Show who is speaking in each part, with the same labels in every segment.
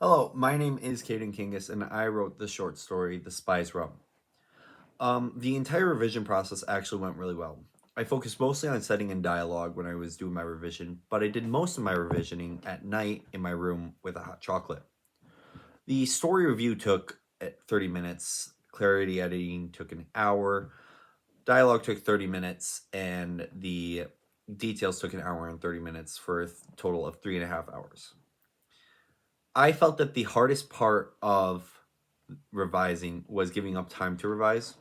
Speaker 1: Hello, my name is Caden Kingus, and I wrote the short story "The Spy's Rum." The entire revision process actually went really well. I focused mostly on setting and dialogue when I was doing my revision, but I did most of my revisioning at night in my room with a hot chocolate. The story review took 30 minutes, clarity editing took an hour, dialogue took 30 minutes, and the details took an hour and 30 minutes for a total of 3.5 hours. I felt that the hardest part of revising was giving up time to revise.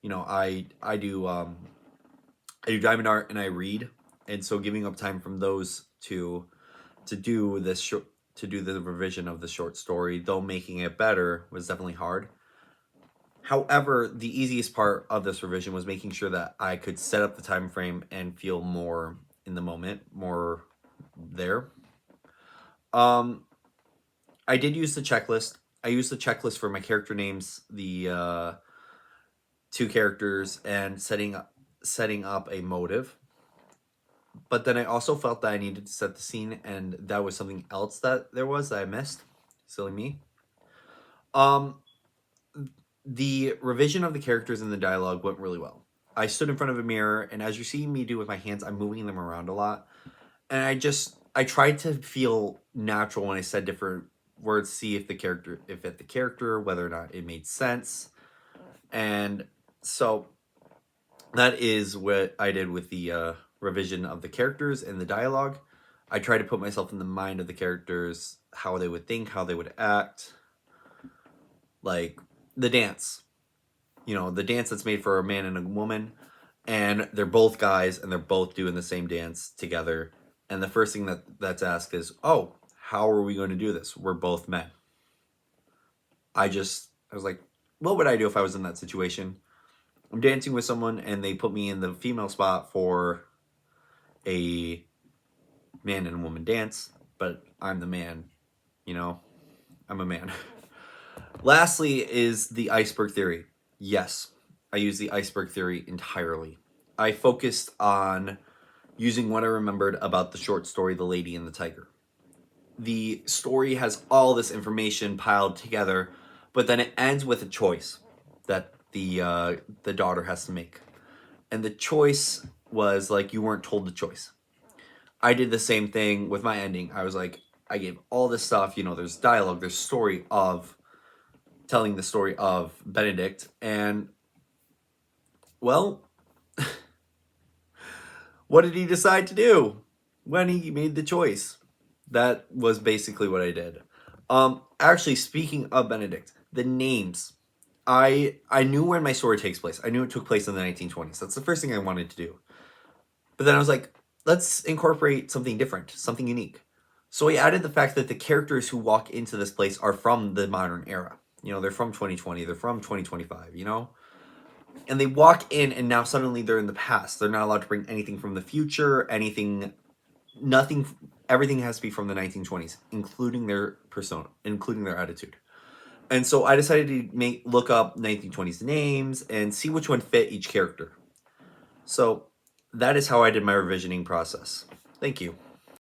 Speaker 1: I do diamond art and I read, and so giving up time from those two to do this short to do the revision of the short story, though making it better, was definitely hard. However, the easiest part of this revision was making sure that I could set up the time frame and feel more in the moment, more there. Um, I did use the checklist. I used the checklist for my character names, the two characters, and setting up a motive. But then I also felt that I needed to set the scene, and that was something else that there was that I missed. Silly me. Um, the revision of the characters and the dialogue went really well. I stood in front of a mirror, and as you see me do with my hands, I'm moving them around a lot, and I tried to feel natural when I said different words, see if it fit the character, whether or not it made sense, and so that is what I did with the revision of the characters and the dialogue. I try to put myself in the mind of the characters, how they would think, how they would act. Like the dance, the dance that's made for a man and a woman, and they're both guys and they're both doing the same dance together. And the first thing that's asked is, "Oh, how are we going to do this? We're both men." I was like, what would I do if I was in that situation? I'm dancing with someone and they put me in the female spot for a man and a woman dance, but I'm the man, you know? I'm a man. Lastly is the iceberg theory. Yes, I use the iceberg theory entirely. I focused on using what I remembered about the short story The Lady and the Tiger. The story has all this information piled together, but then it ends with a choice that the daughter has to make. And the choice was like you weren't told the choice. I did the same thing with my ending. I was like, I gave all this stuff, there's dialogue, there's story of telling the story of Benedict, and well, what did he decide to do when he made the choice? That was basically what I did. Actually, speaking of Benedict, the names. I knew when my story takes place. I knew it took place in the 1920s. That's the first thing I wanted to do. But then I was like, let's incorporate something different, something unique. So I added the fact that the characters who walk into this place are from the modern era. They're from 2020, they're from 2025, and they walk in and now suddenly they're in the past. They're not allowed to bring anything from the future, nothing, everything has to be from the 1920s, including their persona, including their attitude. And so I decided to look up 1920s names and see which one fit each character. So that is how I did my revisioning process. Thank you.